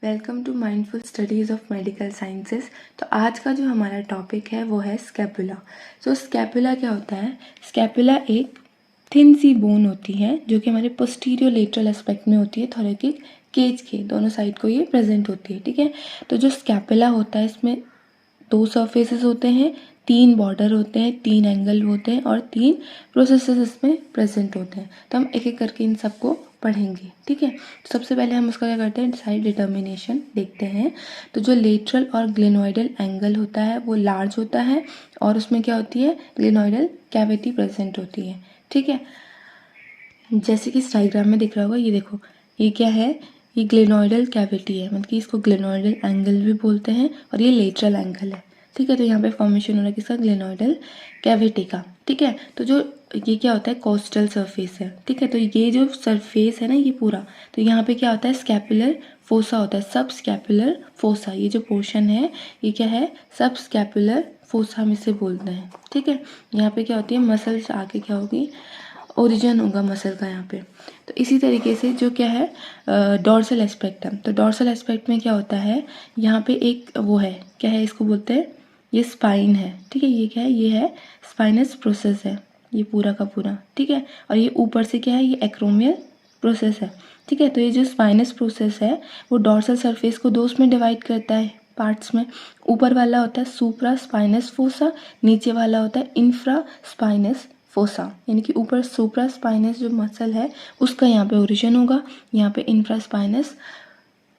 Welcome to mindful studies of medical sciences. तो आज का जो हमारा टॉपिक है वो है स्कैपुला। सो स्कैपुला क्या होता है? स्कैपुला एक थिन सी बोन होती है जो कि हमारे पोस्टीरियर लेटरल एस्पेक्ट में होती है, थोरेकिक केज के दोनों साइड को ये प्रेजेंट होती है। ठीक है, तो जो स्कैपुला होता है इसमें 2 सरफेसेस होते हैं, 3 बॉर्डर होते हैं, 3 एंगल होते हैं और 3 प्रोसेसेस इसमें प्रेजेंट होते हैं। तो हम एक एक करके इन सबको पढ़ेंगे। ठीक है, तो सबसे पहले हम उसका क्या करते हैं, साइड डिटर्मिनेशन देखते हैं। तो जो लेटरल और ग्लेनोइडल एंगल होता है वो लार्ज होता है और उसमें क्या होती है, ग्लेनोइडल कैविटी प्रेजेंट होती है। ठीक है, जैसे कि इस डायग्राम में दिख रहा होगा, ये देखो, ये क्या है, ये ग्लेनोइडल कैविटी है, मतलब कि इसको ग्लेनोइडल एंगल भी बोलते हैं और ये लेटरल एंगल है। ठीक है, तो यहाँ पे फॉर्मेशन हो रहा है किसका, ग्लेनोइडल कैविटी का। ठीक है, तो जो ये क्या होता है, कोस्टल सरफेस है। ठीक है, तो ये जो सरफेस है ना ये पूरा, तो यहाँ पे क्या होता है, स्कैपुलर फोसा होता है, सब स्कैपुलर फोसा। ये जो पोर्शन है ये क्या है, सब स्कैपुलर फोसा हम इसे बोलते हैं। ठीक है, यहाँ पे क्या होती है, मसल्स आके क्या होगी, ओरिजिन होगा मसल का यहाँ पे। तो इसी तरीके से जो क्या है, डॉर्सल एस्पेक्टम, तो डॉर्सल एस्पेक्ट में क्या होता है, यहाँ पे एक वो है, क्या है, इसको बोलते हैं, ये स्पाइन है। ठीक है, ये क्या है, ये है स्पाइनस प्रोसेस है, ये पूरा का पूरा। ठीक है, और ये ऊपर से क्या है, ये एक्रोमियल प्रोसेस है। ठीक है, तो ये जो स्पाइनस प्रोसेस है वो डॉर्सल सरफेस को 2 में डिवाइड करता है, पार्ट्स में। ऊपर वाला होता है सुप्रा स्पाइनस फोसा, नीचे वाला होता है इंफ्रा स्पाइनस फोसा, यानी कि ऊपर सुप्रा स्पाइनस जो मसल है उसका यहाँ पे ओरिजिन होगा, यहाँ पे इंफ्रा स्पाइनस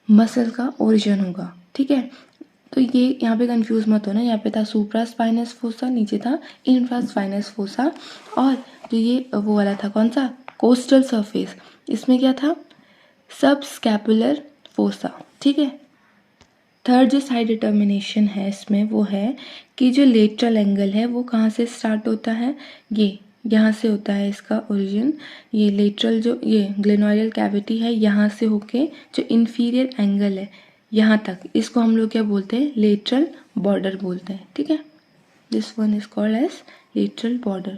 मसल का ओरिजिन होगा। ठीक है, तो ये यहाँ पे कंफ्यूज मत होना, यहाँ पे था सुप्रा स्पाइनस फोसा, नीचे था इंफ्रा स्पाइनस फोसा, और जो ये वो वाला था कौन सा, कोस्टल सरफेस, इसमें क्या था, सब स्कैपुलर फोसा। ठीक है, थर्ड जो साइड डिटर्मिनेशन है इसमें वो है कि जो लेटरल एंगल है वो कहाँ से स्टार्ट होता है, ये यहाँ से होता है इसका ओरिजिन। ये लेटरल जो ये ग्लेनोइडल कैविटी है यहाँ से होके जो इंफीरियर एंगल है यहाँ तक, इसको हम लोग क्या बोलते हैं, लेटरल बॉर्डर बोलते हैं। ठीक है, this one is called as lateral border.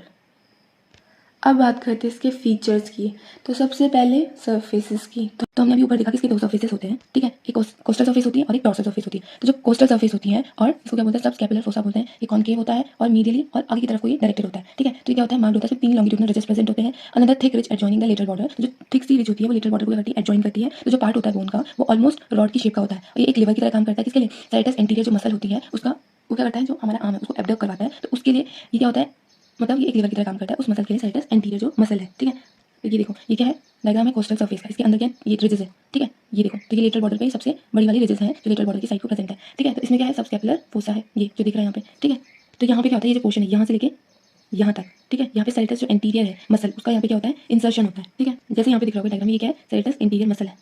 अब बात करते हैं इसके फीचर्स की। तो सबसे पहले सरफेसेस की, तो हमने अभी ऊपर देखा कि इसके 2 सरफेसेस होते हैं। ठीक है, एक कोस्टल सरफेस होती है और एक डॉर्सल सरफेस होती है। तो जो कोस्टल सरफेस होती है, और इसको क्या बोलते हैं, सब स्कैपुलर फोसा बोलते हैं, ये कॉनकेव होता है और मीडियली और आगे की तरफ को ये डायरेक्टेड होता है। ठीक है, तो ये क्या होता है, मार्क्ड होता है, 3 लॉन्गिट्यूडनल रिजेस प्रेजेंट होते हैं, another thick ridge adjoining the lateral border. जो थिक सी रिज होती है वो लेटरल बॉर्डर को करती है, एडजॉइन करती है। तो जो पार्ट होता है बोन का वो ऑलमोस्ट रॉड की शेप का होता है और ये एक लिवर की तरह काम करता है। किसके लिए, साइटस एंटीरियर जो मसल होती है उसका वो क्या करता है, जो हमारा आर्म है उसको एब्डक्ट करवाता है। तो उसके लिए ये क्या होता है, मतलब ये एक लिवर की तरह काम करता है, उस मसल के लिए साइटस एंटीरियर जो मसल है। ठीक है, तो ये देखो, ये क्या है, डायग्राम है कोस्टल सरफेस का, इसके अंदर क्या है, ये रिजेस है। ठीक है, ये देखो, तो ये लेटरल बॉर्डर पे सबसे बड़ी वाली रिजेस है जो लेटरल बॉर्डर की साइड को प्रेजेंट है। ठीक है, तो इसमें क्या है, सब स्कैपुलर फोसा है, ये जो दिख रहा है यहाँ पे। ठीक है, तो यहाँ पे क्या होता है, ये जो पोर्शन है यहाँ से लेके यहाँ तक। ठीक है, यहाँ पे साइटस जो एंटीरियर है मसल उसका यहाँ पे क्या होता है, इंसर्शन होता है। ठीक है, जैसे यहाँ पे दिख रहा होगा डायग्राम में, ये क्या है, साइटस एंटीरियर मसल है।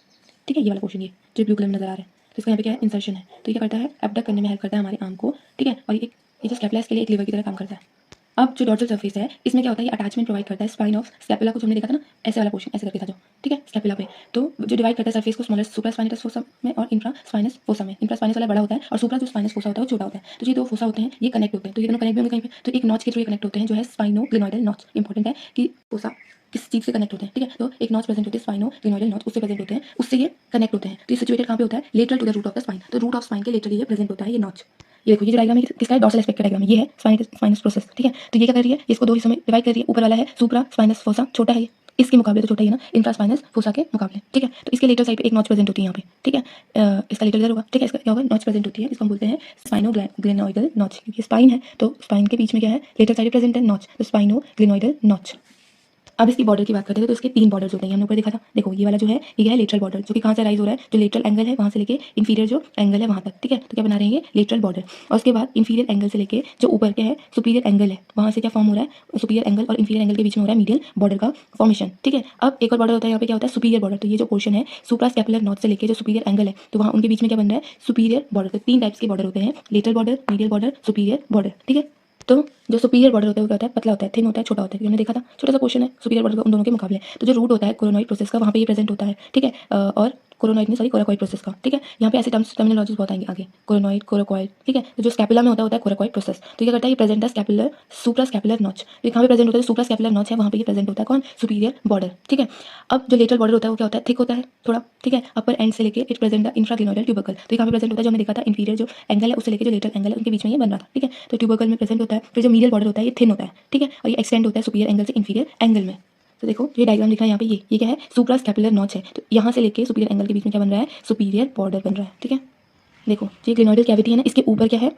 ठीक है, ये वाला पोर्शन, ये जो ब्लू कलर में नजर आ रहा है, तो इसका यहाँ पे क्या है, इंसर्शन है। तो ये क्या करता है, एब्डक्ट करने में हेल्प करता है हमारे आर्म को। ठीक है, और ये जो स्कैपुला के लिए एक लिवर की तरह काम करता है। अब जो डॉर्सल सरफेस है इसमें क्या होता है, ये अटैचमेंट प्रोवाइड करता है स्पाइन ऑफ स्कैपुला को, हमने देखा था ना, ऐसे वाला पोर्शन ऐसे करके था जो। ठीक है, स्कैपुला पे तो जो डिवाइड करता है सरफेस को स्मॉलेस्ट सुप्रा स्पाइनस फोसा में और इंफ्रा स्पाइनस फोसा में। इंफ्रा स्पाइनस वाला बड़ा होता है और सुप्रा जो स्पाइनस फोसा होता है वो छोटा होता है। तो ये 2 फोसा होते हैं, ये कनेक्ट होते हैं, तो ये दोनों कनेक्ट भी होंगे कहीं पे, तो एक नॉच के थ्रू कनेक्ट होते हैं जो है स्पाइनो ग्लेनोइडल नॉच। इंपॉर्टेंट है कि फोसा किस चीज से कनेक्ट होते हैं। ठीक है, तो एक नॉच प्रेजेंट होती है स्पाइनो ग्लेनोइडल नॉच, उससे प्रेजेंट होते हैं, उससे ये कनेक्ट होते हैं। तो ये सिचुएटेड कहाँ पे होता है, lateral to the root of the spine. तो रूट ऑफ स्पाइन के लेटरली ये प्रेजेंट होता है ये नॉच। ये देखो, ये जो डायग्राम है किसका है, डॉर्सल एस्पेक्ट का डायग्राम है, ये है स्पाइनस प्रोसेस। ठीक है, तो ये क्या कर रही है, इसको 2 हिस्सों में डिवाइड कर रही है। ऊपर वाला है सुप्रा स्पाइनस फोसा, छोटा है ये इसके मुकाबले, तो छोटा ही है ना इंफ्रा स्पाइनस फोसा के मुकाबले। ठीक है, तो इसके लेटर साइड पे एक नॉच प्रेजेंट होती है यहाँ पे। ठीक है, इसका लेटर इधर होगा। ठीक है, इसका क्या होगा, नॉच प्रेजेंट होती है, इसको हम बोलते हैं स्पाइनो ग्लेनोइडल नॉच, क्योंकि स्पाइन है तो स्पाइन के बीच में क्या है, लेटर साइड प्रेजेंट है नॉच, तो स्पाइनो ग्लेनोइडल नॉच। अब इसकी बॉर्डर की बात करते हैं, तो इसके 3 बॉर्डर्स होते हैं, हमने ऊपर देखा था। देखो, ये वाला जो है ये है लेटरल बॉर्डर, जो कि कहाँ से राइज हो रहा है, जो लेटरल एंगल है वहाँ से लेके इंफीरियर जो एंगल है वहाँ तक। ठीक है, तो क्या बना रहे हैं, लेटरल बॉर्डर। और उसके बाद इंफीरियर एंगल से लेके जो ऊपर के है सुपीरियर एंगल है, वहाँ से क्या फॉर्म हो रहा है, सुपीरियर एंगल और इंफीरियर एंगल के बीच में हो रहा है मीडियल बॉर्डर का फॉर्मेशन। ठीक है, अब एक और बॉर्डर होता है यहाँ पे, क्या होता है, सुपीरियर बॉर्डर। तो ये जो पोर्शन है सुप्रा स्कैपुलर नॉच से लेके जो सुपीरियर एंगल है, तो वहाँ उनके बीच में क्या बन रहा है, सुपीरियर बॉर्डर। तो 3 टाइप्स के बॉर्डर होते हैं, lateral border, medial border, superior border. ठीक है, तो जो सुपीरियर बॉर्डर होता है वो क्या होता है, पतला होता है, थिन होता है, छोटा होता है, हमने देखा था, छोटा सा पोर्शन है सुपीरियर बॉर्डर का उन दोनों के मुकाबले। तो जो रूट होता है कोरोनॉइड प्रोसेस का, वहाँ पे ये प्रेजेंट होता है। ठीक है, और कोरोनॉइड नहीं, सॉरी, कोराकॉइड प्रोसेस का। ठीक है, यहाँ पे ऐसे टर्मिनोलॉजीज बहुत आएंगे आगे, कोरोनॉइड, कोराकॉइड। ठीक है, तो जो स्कैपुला में होता है कोराकॉइड प्रोसेस। तो ये क्या करता है, ये प्रेजेंट है स्कैपुलर सुप्रा स्कैपुलर नॉच। तो कहाँ पे प्रेजेंट होता है, सुप्रा स्कैपुलर नॉच है वहाँ पे ये प्रेजेंट होता है कौन, सुपीरियर बॉर्डर। ठीक है, अब जो लेटरल बॉर्डर होता है वो क्या होता है, थिक होता है थोड़ा। ठीक है, अपर एंड से लेके इट प्रेजेंट द इंफ्राग्लिनोइडल ट्यूबरकल। तो ये कहाँ पे प्रेजेंट होता है, जो हमने देखा था इंफीरियर जो एंगल है उससे लेके जो लेटरल एंगल है उनके बीच में ये बन रहा था। ठीक है, तो ट्यूबरकल में प्रेजेंट होता है। फिर जो मीडियल बॉर्डर होता है ये थिन होता है। ठीक है, और ये एक्सटेंड होता है सुपीरियर एंगल से इंफीरियर एंगल में। तो देखो ये डायग्राम दिख रहा है यहाँ पे, ये क्या है, सुप्रा स्कैपुलर नॉच है। तो यहाँ से लेके सुपीरियर एंगल के बीच में क्या बन रहा है, सुपीरियर बॉर्डर बन रहा है। ठीक है, देखो ये ग्लिनोइडल कैविटी है ना, इसके ऊपर क्या है,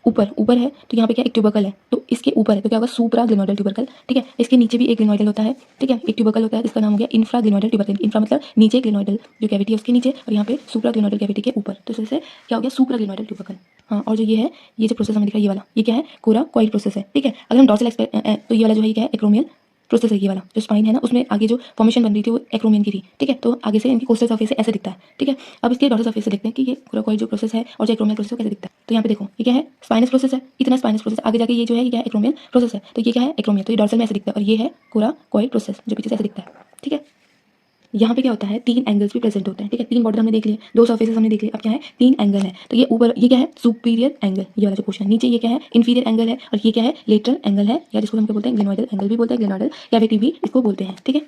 ऊपर है, तो यहाँ पे क्या एक ट्यूबरकल है, तो इसके ऊपर है तो क्या होगा, सुप्रा ग्लिनोइडल ट्यूबरकल। ठीक है, इसके नीचे भी एक ग्लिनोइडल होता है। ठीक है, एक ट्यूबरकल होता है जिसका नाम हो गया इंफ्रा ग्लिनोइडल ट्यूबरकल। इंफ्रा मतलब नीचे, ग्लिनोइडल जो कैविटी है उसके नीचे, और यहाँ पे सुप्रा ग्लिनोइडल कैविटी के ऊपर। तो इससे क्या हो गया, सुप्रा ग्लिनोइडल ट्यूबरकल। हाँ, और जो ये है, ये जो प्रोसेस हमें दिख रहा है ये वाला, ये क्या है, कोराकॉइड प्रोसेस है। ठीक है, अगर हम डॉर्सल तो ये वाला जो है, ये क्या है, एक्रोमियल प्रोसेस है। ये वाला जो स्पाइन है ना, उसमें आगे जो फॉर्मेशन बन रही थी वो एक्रोमियन की थी। ठीक है, तो आगे से इनकी कोस्टल सरफेस से ऐसे दिखता है। ठीक है, अब इसके डॉर्सल सरफेस से देखते हैं कि ये कोराकॉइड जो प्रोसेस है और जो एक्रोमियल प्रोसेस है कैसे दिखता है। तो यहाँ पे देखो ये क्या है, स्पाइनस प्रोसेस है, इतना स्पाइनस प्रोसेस, आगे जाके ये जो है ये क्या है, एक्रोमियल प्रोसेस है। तो ये क्या है, एक्रोमियल, तो ये डॉर्सल में ऐसे दिखता है, और ये है कोराकॉइड प्रोसेस जो पीछे से ऐसे दिखता है। ठीक है, यहाँ पे क्या होता है, 3 एंगल्स भी प्रेजेंट होते हैं। ठीक है, 3 बॉर्डर हमने देख लिए, 2 सर्फेसेस हमने देख लिए, अब क्या है, 3 एंगल है। तो ये ऊपर ये क्या है, सुपीरियर एंगल, ये वाला जो पोर्शन है, नीचे ये क्या है, इंफीरियर एंगल है, और ये क्या है, लेटरल एंगल है, या जिसको हम क्या बोलते हैं, ग्लिनोइडल एंगल भी बोलते हैं, ग्लिनोइडल कैविटी भी इसको बोलते हैं। ठीक है,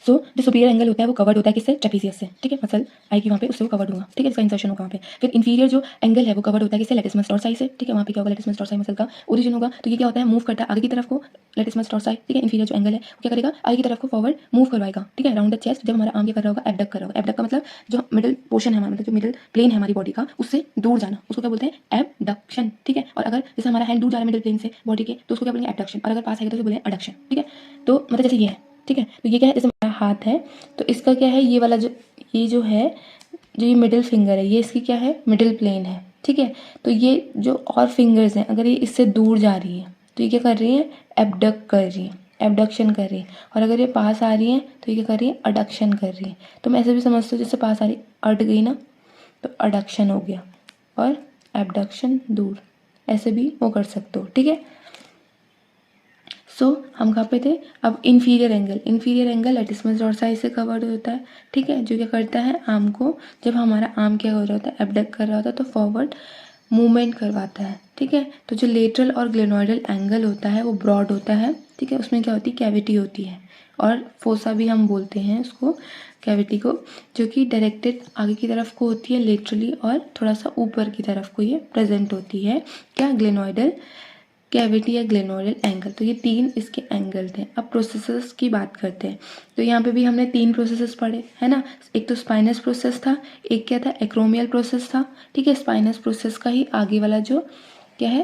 सो जो सुपीरियर एंगल होता है वो कवर्ड होता है किससे, ट्रेपीजियस से। ठीक है, मसल आएगी वहाँ पे, उससे वो कवर्ड होगा। ठीक है, इसका इंसर्शन होगा वहाँ पे। फिर इंफीरियर जो एंगल है वो कवर्ड होता है किससे, लेटिसमस डॉर्साई से। ठीक है, वहाँ पे क्या होगा, लेटिसमस डॉर्साई मसल का ओरिजिन होगा। तो ये क्या होता है, मूव करता है आगे की तरफ को, लेटिसमस डॉर्साई। ठीक है, इंफीरियर जो एंगल है वो क्या करेगा, आगे की तरफ को फॉरवर्ड मूव करवाएगा। ठीक है, राउंड द चेस्ट, जब हमारा आर्म क्या कर रहा होगा, एबडक्ट कर रहा होगा। एबडक्ट का मतलब जो मिडिल पोर्शन है हमारा, मतलब जो मिडिल प्लेन है हमारी बॉडी का, उससे दूर जाना, उसको क्या बोलते हैं, एबडक्शन। ठीक है, और अगर जैसे हमारा हैंड दूर जा रहा है मिडिल प्लेन से बॉडी के, तो उसको क्या बोलेंगे, एबडक्शन, और अगर पास आएगा तो उसको बोलेंगे एडक्शन। ठीक है, तो मतलब जैसे ये है। ठीक है, तो ये क्या है, जैसे मेरा हाथ है तो इसका क्या है, ये वाला जो है, जो ये मिडिल फिंगर है, ये इसकी क्या है, मिडिल प्लेन है। ठीक है, तो ये जो और फिंगर्स हैं, अगर ये इससे दूर जा रही है तो ये क्या कर रही है, एबडक्ट कर रही है, एबडक्शन कर रही है। और अगर ये पास आ रही है तो ये क्या कर रही है, अडक्शन कर रही है। तो मैं ऐसे भी समझती हूँ, जैसे पास आ रही, अट गई ना, तो अडक्शन हो गया, और एबडक्शन दूर, ऐसे भी वो कर सकते हो। ठीक है, सो हम कहाँ पे थे, अब इंफीरियर एंगल लेटिसमस डॉर्साई से कवर्ड होता है। ठीक है, जो क्या करता है, आर्म को, जब हमारा आर्म क्या हो रहा होता है, एबडक्ट कर रहा होता है, तो फॉरवर्ड मूवमेंट करवाता है। ठीक है, तो जो लेटरल और ग्लेनोइडल एंगल होता है वो ब्रॉड होता है। ठीक है, उसमें क्या होती है, कैविटी होती है, और फोसा भी हम बोलते हैं उसको, कैविटी को, जो कि डायरेक्टेड आगे की तरफ को होती है लेटरली, और थोड़ा सा ऊपर की तरफ को ये प्रेजेंट होती है, क्या, ग्लेनोइडल कैविटी या ग्लेनोइडल एंगल। तो ये 3 इसके एंगल थे। अब प्रोसेसेस की बात करते हैं, तो यहाँ पे भी हमने 3 प्रोसेसेस पढ़े है ना। एक तो स्पाइनस प्रोसेस था, एक क्या था, एक्रोमियल प्रोसेस था। ठीक है, स्पाइनस प्रोसेस का ही आगे वाला जो क्या है,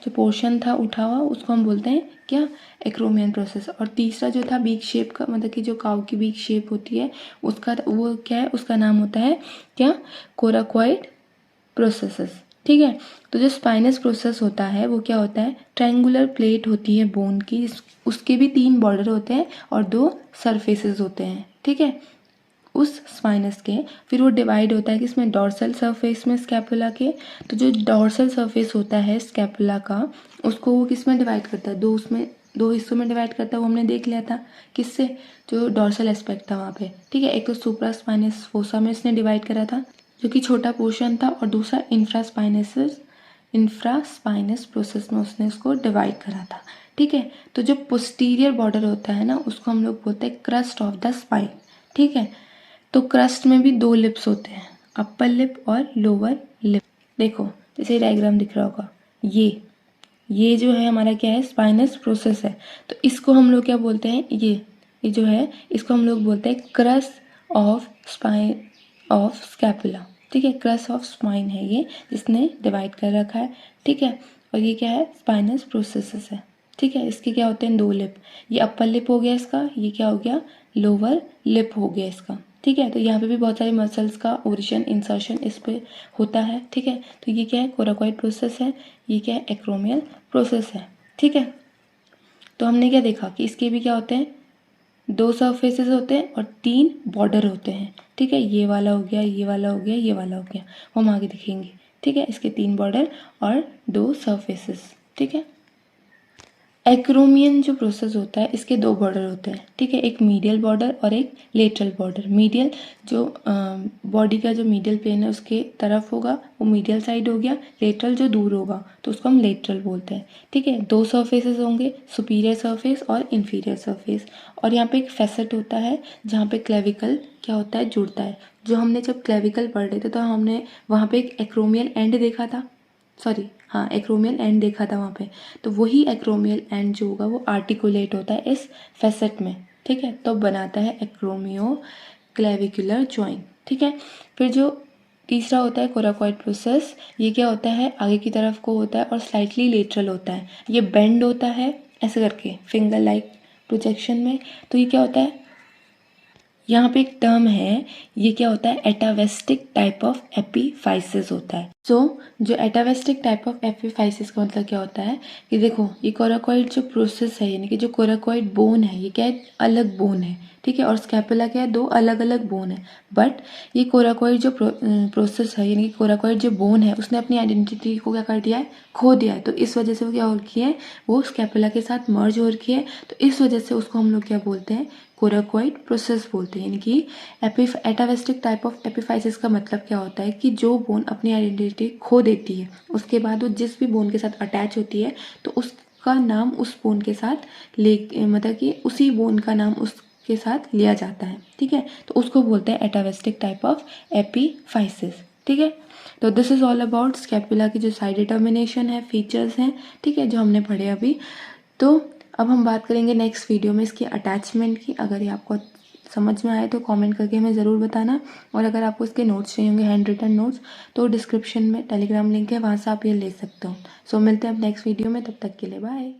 जो पोर्शन था उठा हुआ, उसको हम बोलते हैं क्या, एक्रोमियन प्रोसेस। और तीसरा जो था बीक शेप का, मतलब कि जो काउ की बीक शेप होती है उसका, वो क्या है, उसका नाम होता है क्या, कोराकॉइड प्रोसेसेस। ठीक है, तो जो स्पाइनस प्रोसेस होता है वो क्या होता है, ट्रायंगुलर प्लेट होती है बोन की, उसके भी 3 बॉर्डर होते हैं और 2 सरफेसेस होते हैं। ठीक है, उस स्पाइनस के, फिर वो डिवाइड होता है किसमें, डॉर्सल सरफेस में, स्कैपुला के। तो जो डॉर्सल सरफेस होता है स्कैपुला का, उसको वो किस में डिवाइड करता है, 2 हिस्सों में डिवाइड करता है, वो हमने देख लिया था किससे, जो डॉर्सल एस्पेक्ट था वहाँ पे। ठीक है, एक तो सुप्रा स्पाइनस फोसा में इसने डिवाइड करा था, जो कि छोटा पोर्शन था, और दूसरा इंफ्रास्पाइनस प्रोसेस में उसने उसको डिवाइड करा था। ठीक है, तो जो पोस्टीरियर बॉर्डर होता है ना, उसको हम लोग बोलते हैं क्रस्ट ऑफ द स्पाइन। ठीक है, तो क्रस्ट में भी 2 लिप्स होते हैं, अपर लिप और लोअर लिप। देखो जैसे डायग्राम दिख रहा होगा, ये जो है हमारा क्या है, स्पाइनस प्रोसेस है। तो इसको हम लोग क्या बोलते हैं, ये जो है इसको हम लोग बोलते हैं crust of spine of scapula. ठीक है, क्रस्ट ऑफ स्पाइन है ये, जिसने डिवाइड कर रखा है। ठीक है, और ये क्या है, स्पाइनस प्रोसेसेस है। ठीक है, इसके क्या होते हैं, 2 लिप, ये अपर लिप हो गया इसका, ये क्या हो गया, लोअर लिप हो गया इसका। ठीक है, तो यहाँ पे भी बहुत सारे मसल्स का ओरिजिन इंसर्शन इस पे होता है। ठीक है, तो ये क्या है, कोराकॉइड प्रोसेस है, ये क्या है, एक्रोमियल प्रोसेस है। ठीक है, तो हमने क्या देखा कि इसके भी क्या होते हैं, 2 सरफेसेस होते हैं और 3 बॉर्डर होते हैं। ठीक है, ये वाला हो गया, ये वाला हो गया, ये वाला हो गया, हम आगे दिखेंगे। ठीक है, इसके 3 बॉर्डर और 2 सरफेसेस। ठीक है, एक्रोमियन जो प्रोसेस होता है इसके दो बॉर्डर होते हैं, ठीक है, एक मीडियल बॉर्डर और एक लेटरल बॉर्डर। मीडियल जो बॉडी का जो मीडियल प्लेन है उसके तरफ होगा वो मीडियल साइड हो गया, लेटरल जो दूर होगा तो उसको हम लेटरल बोलते हैं, ठीक है। दो सरफेसेस होंगे, सुपीरियर सरफेस और इन्फीरियर सरफेस, और यहाँ पे एक फैसेट होता है जहाँ पे क्लेविकल क्या होता है, जुड़ता है। जो हमने जब क्लेविकल पढ़ रहे थे तो हमने वहाँ पे एक एक्रोमियल एंड देखा था, हाँ एक्रोमियल एंड देखा था वहाँ पे, तो वही एक्रोमियल एंड जो होगा वो आर्टिकुलेट होता है इस फैसेट में, ठीक है, तो बनाता है एक्रोमियो क्लेविकुलर जॉइंट, ठीक है। फिर जो तीसरा होता है कोराकॉइड प्रोसेस, ये क्या होता है, आगे की तरफ को होता है और स्लाइटली लेटरल होता है, ये बेंड होता है ऐसे करके फिंगर लाइक प्रोजेक्शन में। तो ये क्या होता है, यहाँ पे एक टर्म है, ये क्या होता है, एटावेस्टिक टाइप ऑफ एपीफाइसिस होता है। जो एटावेस्टिक टाइप ऑफ एपीफाइसिस का मतलब क्या होता है कि देखो ये कोराकॉइड जो प्रोसेस है, यानी कि जो कोराकॉइड बोन है ये क्या है, अलग बोन है, ठीक है, और स्कैपुला क्या है, दो अलग अलग बोन है। बट ये कोराकॉइड जो प्रोसेस है, यानी कि कोराकॉइड जो बोन है उसने अपनी आइडेंटिटी को क्या कर दिया है, खो दिया है। तो इस वजह से वो क्या हो रखी है, वो स्कैपुला के साथ मर्ज हो रखी है। तो इस वजह से उसको हम लोग क्या बोलते हैं, कोराकॉइड प्रोसेस बोलते हैं। यानी कि एटावेस्टिक टाइप ऑफ एपीफाइसिस का मतलब क्या होता है कि जो बोन अपनी आइडेंटिटी खो देती है उसके बाद वो जिस भी बोन के साथ अटैच होती है तो उसका नाम उस बोन के साथ मतलब कि उसी बोन का नाम उसके साथ लिया जाता है, ठीक है। तो उसको बोलते हैं एटावेस्टिक टाइप ऑफ एपीफाइसिस, ठीक है। तो this is all about scapula की जो साइड डिटर्मिनेशन है, फीचर्स हैं, ठीक है, जो हमने पढ़े अभी। तो अब हम बात करेंगे नेक्स्ट वीडियो में इसकी अटैचमेंट की। अगर ये आपको समझ में आए तो कमेंट करके हमें ज़रूर बताना, और अगर आपको इसके नोट्स चाहिए होंगे, हैंड रिटन नोट्स, तो डिस्क्रिप्शन में टेलीग्राम लिंक है, वहाँ से आप ये ले सकते हो। सो मिलते हैं अब नेक्स्ट वीडियो में, तब तक के लिए बाय।